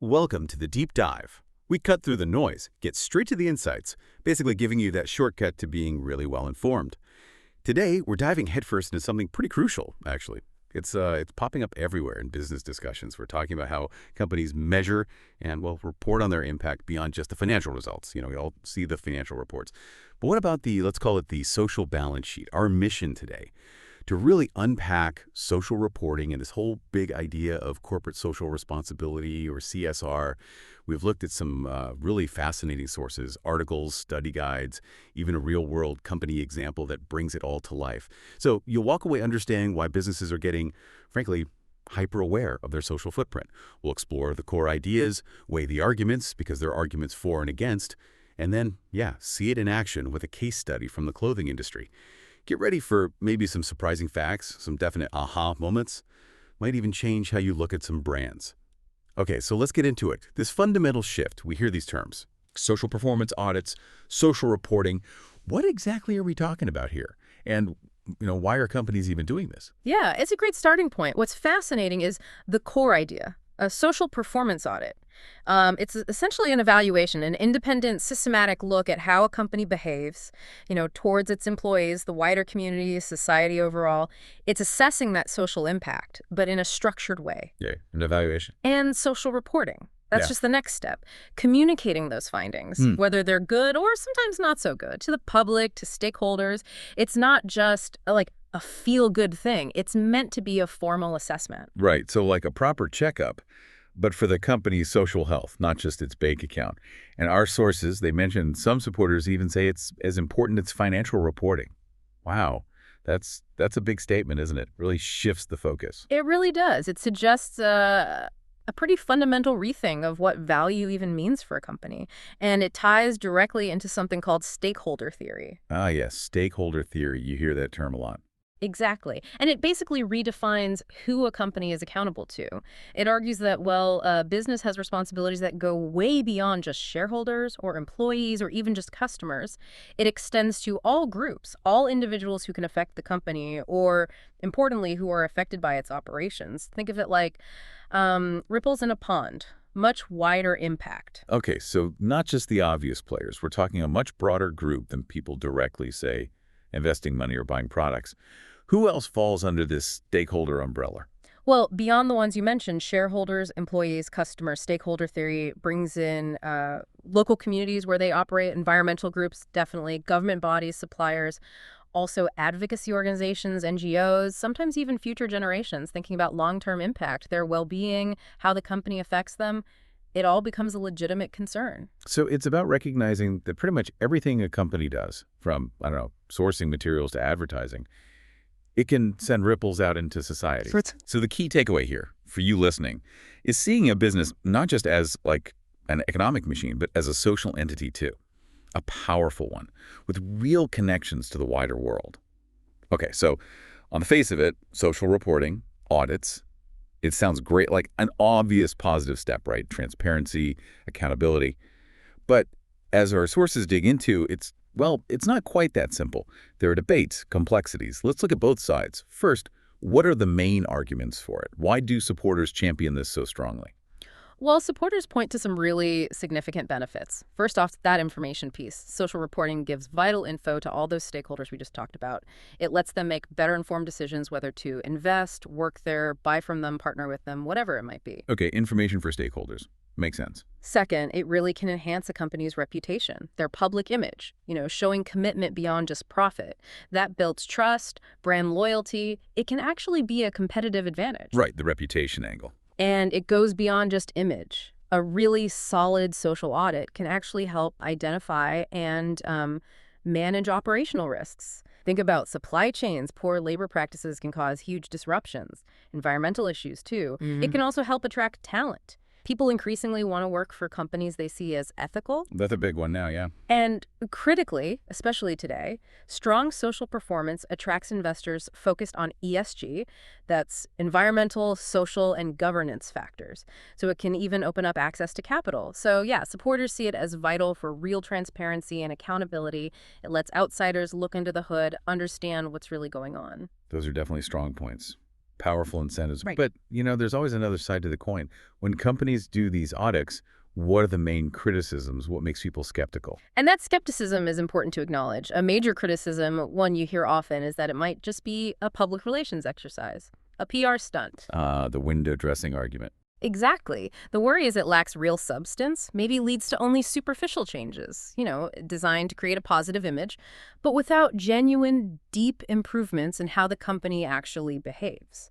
Welcome to the Deep Dive. We cut through the noise, get straight to the insights, basically giving you that shortcut to being really well informed. Today, we're diving headfirst into something pretty crucial, actually. It's popping up everywhere in business discussions. We're talking about how companies measure and, well, report on their impact beyond just the financial results. We all see the financial reports. But what about let's call it the social balance sheet, our mission today? To really unpack social reporting and this whole big idea of corporate social responsibility or CSR, we've looked at some really fascinating sources, articles, study guides, even a real-world company example that brings it all to life. So you'll walk away understanding why businesses are getting, frankly, hyper-aware of their social footprint. We'll explore the core ideas, weigh the arguments, because there are arguments for and against, and then, see it in action with a case study from the clothing industry. Get ready for maybe some surprising facts, some definite aha moments. Might even change how you look at some brands. Okay, so let's get into it. This fundamental shift, we hear these terms. Social performance audits, social reporting. What exactly are we talking about here? And, why are companies even doing this? Yeah, it's a great starting point. What's fascinating is the core idea, a social performance audit. It's essentially an evaluation, an independent, systematic look at how a company behaves, towards its employees, the wider community, society overall. It's assessing that social impact, but in a structured way. Yeah, an evaluation. And social reporting. That's just the next step. Communicating those findings, whether they're good or sometimes not so good, to the public, to stakeholders. It's not just like a feel-good thing. It's meant to be a formal assessment. Right, so like a proper checkup, but for the company's social health, not just its bank account. And our sources, they mentioned some supporters even say it's as important as financial reporting. Wow, that's a big statement, isn't it? Really shifts the focus. It really does. It suggests a pretty fundamental rethink of what value even means for a company. And it ties directly into something called stakeholder theory. Ah, yes, stakeholder theory. You hear that term a lot. Exactly. And it basically redefines who a company is accountable to. It argues that, a business has responsibilities that go way beyond just shareholders or employees or even just customers. It extends to all groups, all individuals who can affect the company or, importantly, who are affected by its operations. Think of it like ripples in a pond. Much wider impact. Okay, so not just the obvious players. We're talking a much broader group than people directly, say, investing money or buying products. Who else falls under this stakeholder umbrella? Well, beyond the ones you mentioned, shareholders, employees, customers, stakeholder theory brings in local communities where they operate, environmental groups, definitely, government bodies, suppliers, also advocacy organizations, NGOs, sometimes even future generations thinking about long-term impact, their well-being, how the company affects them. It all becomes a legitimate concern. So it's about recognizing that pretty much everything a company does, from, sourcing materials to advertising, it can send ripples out into society. So the key takeaway here, for you listening, is seeing a business not just as like an economic machine, but as a social entity too. A powerful one, with real connections to the wider world. Okay, so on the face of it, social reporting, audits, it sounds great, like an obvious positive step, right? Transparency, accountability. But as our sources dig into, it's not quite that simple. There are debates, complexities. Let's look at both sides. First, what are the main arguments for it? Why do supporters champion this so strongly? Well, supporters point to some really significant benefits. First off, that information piece. Social reporting gives vital info to all those stakeholders we just talked about. It lets them make better informed decisions whether to invest, work there, buy from them, partner with them, whatever it might be. Okay, information for stakeholders. Makes sense. Second, it really can enhance a company's reputation, their public image, showing commitment beyond just profit. That builds trust, brand loyalty. It can actually be a competitive advantage. Right, the reputation angle. And it goes beyond just image. A really solid social audit can actually help identify and manage operational risks. Think about supply chains. Poor labor practices can cause huge disruptions. Environmental issues, too. It can also help attract talent. People increasingly want to work for companies they see as ethical. That's a big one now, yeah. And critically, especially today, strong social performance attracts investors focused on ESG. That's environmental, social, and governance factors. So it can even open up access to capital. So supporters see it as vital for real transparency and accountability. It lets outsiders look into the hood, understand what's really going on. Those are definitely strong points. Powerful incentives. Right. But, there's always another side to the coin. When companies do these audits, what are the main criticisms? What makes people skeptical? And that skepticism is important to acknowledge. A major criticism, one you hear often, is that it might just be a public relations exercise, a PR stunt. The window dressing argument. Exactly. The worry is it lacks real substance, maybe leads to only superficial changes, designed to create a positive image, but without genuine, deep improvements in how the company actually behaves.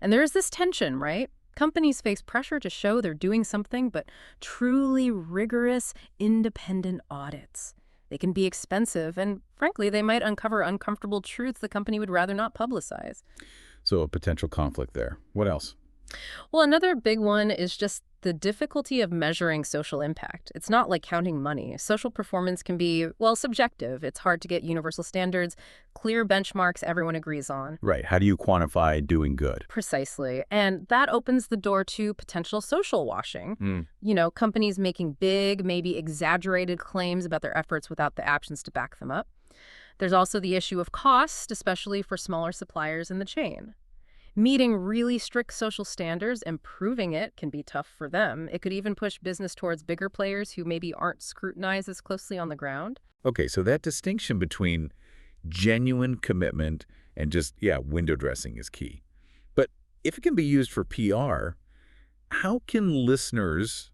And there is this tension, right? Companies face pressure to show they're doing something, but truly rigorous, independent audits. They can be expensive, and frankly, they might uncover uncomfortable truths the company would rather not publicize. So a potential conflict there. What else? Well, another big one is just the difficulty of measuring social impact. It's not like counting money. Social performance can be, well, subjective. It's hard to get universal standards, clear benchmarks everyone agrees on. Right. How do you quantify doing good? Precisely. And that opens the door to potential social washing. Companies making big, maybe exaggerated claims about their efforts without the actions to back them up. There's also the issue of cost, especially for smaller suppliers in the chain. Meeting really strict social standards and proving it can be tough for them. It could even push business towards bigger players who maybe aren't scrutinized as closely on the ground. Okay, so that distinction between genuine commitment and just, window dressing is key. But if it can be used for PR, how can listeners,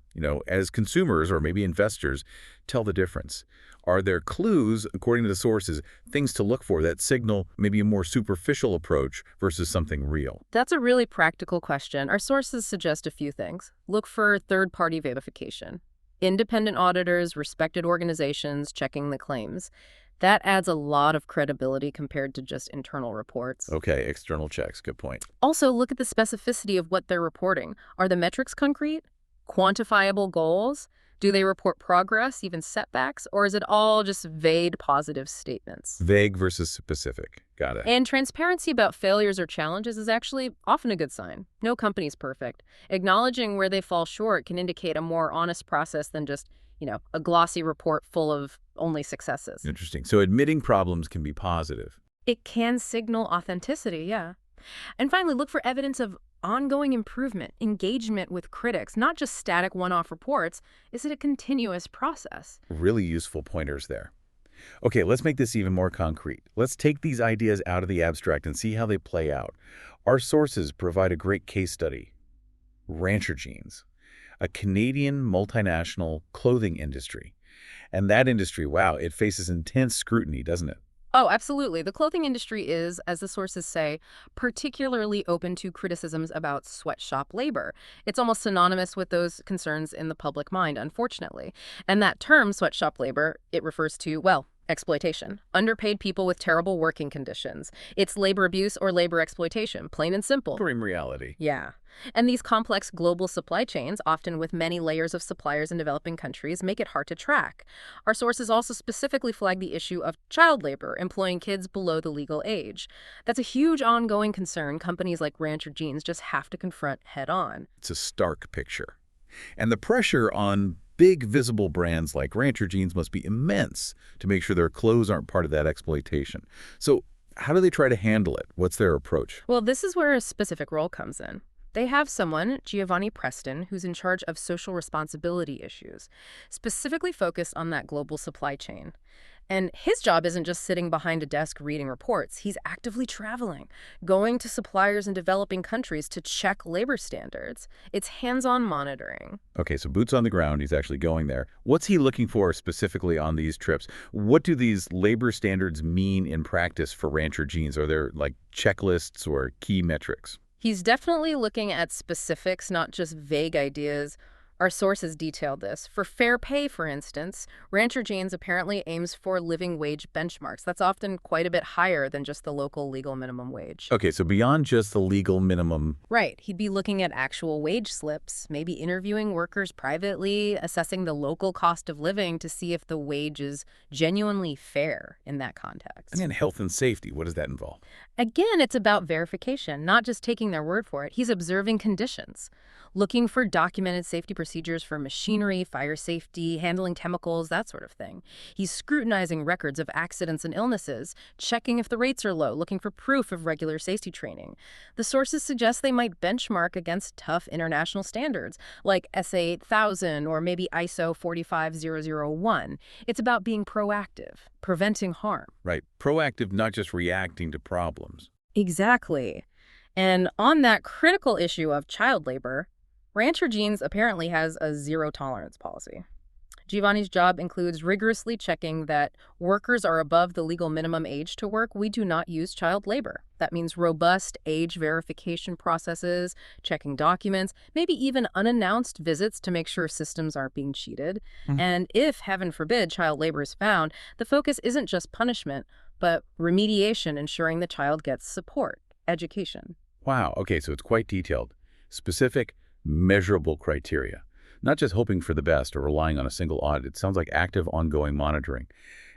as consumers or maybe investors, tell the difference? Are there clues, according to the sources, things to look for that signal maybe a more superficial approach versus something real? That's a really practical question. Our sources suggest a few things. Look for third-party verification. Independent auditors, respected organizations checking the claims. That adds a lot of credibility compared to just internal reports. Okay, external checks, good point. Also, look at the specificity of what they're reporting. Are the metrics concrete? Quantifiable goals? Do they report progress, even setbacks, or is it all just vague positive statements? Vague versus specific. Got it. And transparency about failures or challenges is actually often a good sign. No company's perfect. Acknowledging where they fall short can indicate a more honest process than just, a glossy report full of only successes. Interesting. So admitting problems can be positive. It can signal authenticity, yeah. And finally, look for evidence of ongoing improvement, engagement with critics, not just static one-off reports. Is it a continuous process? Really useful pointers there. Okay, let's make this even more concrete. Let's take these ideas out of the abstract and see how they play out. Our sources provide a great case study. Rancher Jeans, a Canadian multinational clothing industry. And that industry, wow, it faces intense scrutiny, doesn't it? Oh, absolutely. The clothing industry is, as the sources say, particularly open to criticisms about sweatshop labor. It's almost synonymous with those concerns in the public mind, unfortunately. And that term, sweatshop labor, it refers to, exploitation. Underpaid people with terrible working conditions. It's labor abuse or labor exploitation, plain and simple. Grim reality. Yeah. And these complex global supply chains, often with many layers of suppliers in developing countries, make it hard to track. Our sources also specifically flag the issue of child labor, employing kids below the legal age. That's a huge ongoing concern companies like Rancher Jeans just have to confront head on. It's a stark picture. And the pressure on big visible brands like Rancher Jeans must be immense to make sure their clothes aren't part of that exploitation. So how do they try to handle it? What's their approach? Well, this is where a specific role comes in. They have someone, Giovanni Preston, who's in charge of social responsibility issues, specifically focused on that global supply chain. And his job isn't just sitting behind a desk reading reports. He's actively traveling, going to suppliers in developing countries to check labor standards. It's hands-on monitoring. Okay, so boots on the ground, he's actually going there. What's he looking for specifically on these trips? What do these labor standards mean in practice for Rancher Jeans? Are there like checklists or key metrics? He's definitely looking at specifics, not just vague ideas. Our sources detailed this. For fair pay, for instance, Rancher Jeans apparently aims for living wage benchmarks. That's often quite a bit higher than just the local legal minimum wage. Okay, so beyond just the legal minimum. Right. He'd be looking at actual wage slips, maybe interviewing workers privately, assessing the local cost of living to see if the wage is genuinely fair in that context. And then health and safety, what does that involve? Again, it's about verification, not just taking their word for it. He's observing conditions, looking for documented safety procedures procedures for machinery, fire safety, handling chemicals, that sort of thing. He's scrutinizing records of accidents and illnesses, checking if the rates are low, looking for proof of regular safety training. The sources suggest they might benchmark against tough international standards, like SA 8000 or maybe ISO 45001. It's about being proactive, preventing harm. Right. Proactive, not just reacting to problems. Exactly. And on that critical issue of child labor, Rancher Jeans apparently has a zero-tolerance policy. Giovanni's job includes rigorously checking that workers are above the legal minimum age to work. We do not use child labor. That means robust age verification processes, checking documents, maybe even unannounced visits to make sure systems aren't being cheated. And if, heaven forbid, child labor is found, the focus isn't just punishment, but remediation, ensuring the child gets support, education. Wow. Okay, so it's quite detailed. Specific, measurable criteria. Not just hoping for the best or relying on a single audit. It sounds like active, ongoing monitoring.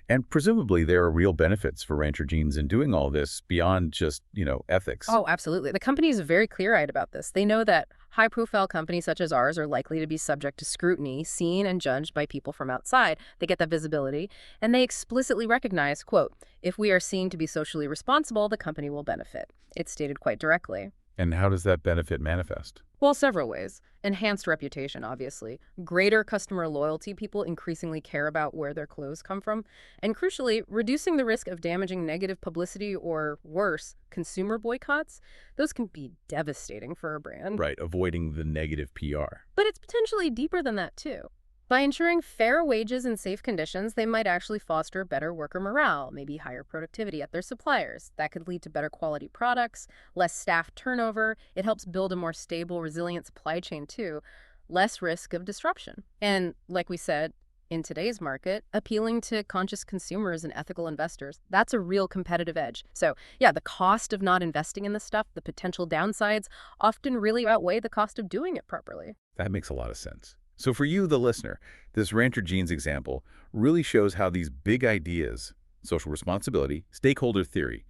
And presumably there are real benefits for Rancher Jeans in doing all this beyond just, ethics. Oh, absolutely. The company is very clear-eyed about this. They know that high-profile companies such as ours are likely to be subject to scrutiny, seen and judged by people from outside. They get that visibility, and they explicitly recognize, quote, if we are seen to be socially responsible, the company will benefit. It's stated quite directly. And how does that benefit manifest? Well, several ways. Enhanced reputation, obviously. Greater customer loyalty. People increasingly care about where their clothes come from. And crucially, reducing the risk of damaging negative publicity or, worse, consumer boycotts. Those can be devastating for a brand. Right, avoiding the negative PR. But it's potentially deeper than that, too. By ensuring fair wages and safe conditions, they might actually foster better worker morale, maybe higher productivity at their suppliers. That could lead to better quality products, less staff turnover. It helps build a more stable, resilient supply chain, too. Less risk of disruption. And like we said, in today's market, appealing to conscious consumers and ethical investors, that's a real competitive edge. So yeah, the cost of not investing in this stuff, the potential downsides, often really outweigh the cost of doing it properly. That makes a lot of sense. So for you, the listener, this Rancher Jeans example really shows how these big ideas, social responsibility, stakeholder theory,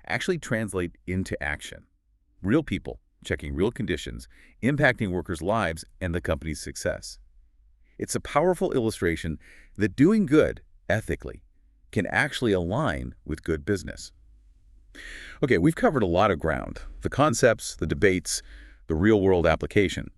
actually translate into action. Real people checking real conditions, impacting workers' lives and the company's success. It's a powerful illustration that doing good ethically can actually align with good business. Okay, we've covered a lot of ground. The concepts, the debates, the real-world application.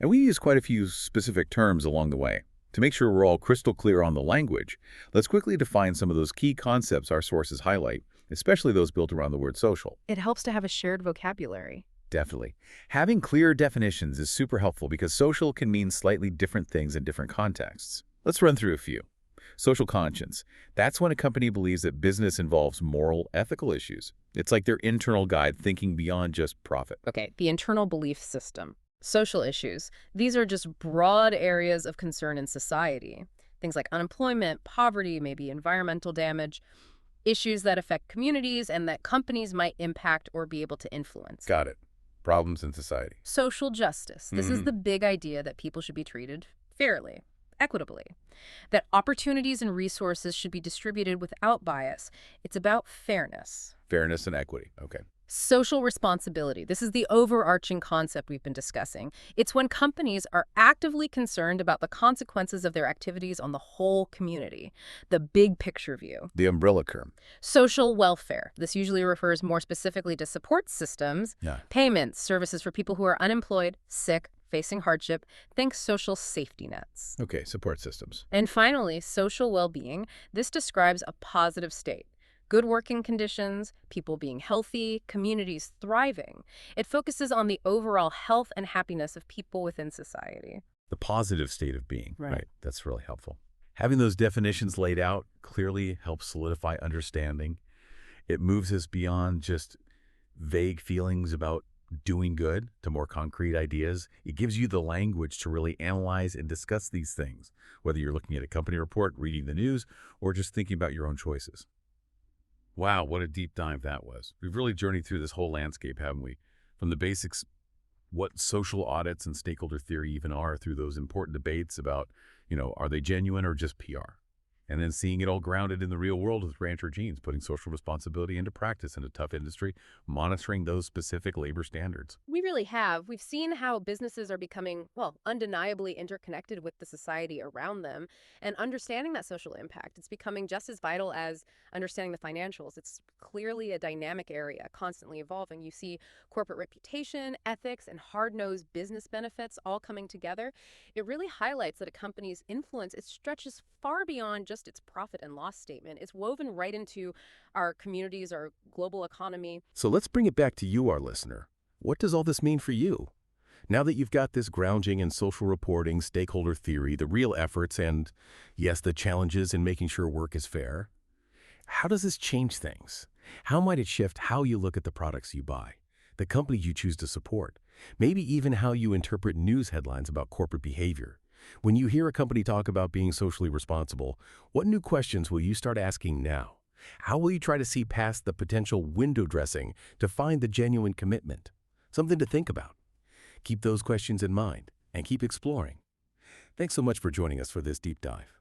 And we use quite a few specific terms along the way. To make sure we're all crystal clear on the language, let's quickly define some of those key concepts our sources highlight, especially those built around the word social. It helps to have a shared vocabulary. Definitely. Having clear definitions is super helpful because social can mean slightly different things in different contexts. Let's run through a few. Social conscience. That's when a company believes that business involves moral, ethical issues. It's like their internal guide thinking beyond just profit. Okay, the internal belief system. Social issues. These are just broad areas of concern in society. Things like unemployment, poverty, maybe environmental damage, issues that affect communities and that companies might impact or be able to influence. Got it. Problems in society. Social justice. This is the big idea that people should be treated fairly, equitably, that opportunities and resources should be distributed without bias. It's about fairness. Fairness and equity. Okay. Social responsibility. This is the overarching concept we've been discussing. It's when companies are actively concerned about the consequences of their activities on the whole community, the big picture view. The umbrella term. Social welfare. This usually refers more specifically to support systems, payments, services for people who are unemployed, sick, facing hardship. Think social safety nets. Okay, support systems. And finally, social well-being. This describes a positive state. Good working conditions, people being healthy, communities thriving. It focuses on the overall health and happiness of people within society. The positive state of being. Right. That's really helpful. Having those definitions laid out clearly helps solidify understanding. It moves us beyond just vague feelings about doing good to more concrete ideas. It gives you the language to really analyze and discuss these things, whether you're looking at a company report, reading the news, or just thinking about your own choices. Wow, what a deep dive that was. We've really journeyed through this whole landscape, haven't we? From the basics, what social audits and stakeholder theory even are, through those important debates about, are they genuine or just PR? And then seeing it all grounded in the real world with Rancher Jeans, putting social responsibility into practice in a tough industry, monitoring those specific labor standards. We really have. We've seen how businesses are becoming, well, undeniably interconnected with the society around them. And understanding that social impact, it's becoming just as vital as understanding the financials. It's clearly a dynamic area, constantly evolving. You see corporate reputation, ethics, and hard-nosed business benefits all coming together. It really highlights that a company's influence, it stretches far beyond just its profit and loss statement. It's woven right into our communities, our global economy. So let's bring it back to you, our listener. What does all this mean for you? Now that you've got this grounding in social reporting, stakeholder theory, the real efforts, and, yes, the challenges in making sure work is fair, how does this change things? How might it shift how you look at the products you buy, the companies you choose to support, maybe even how you interpret news headlines about corporate behavior? When you hear a company talk about being socially responsible, what new questions will you start asking now? How will you try to see past the potential window dressing to find the genuine commitment? Something to think about. Keep those questions in mind and keep exploring. Thanks so much for joining us for this deep dive.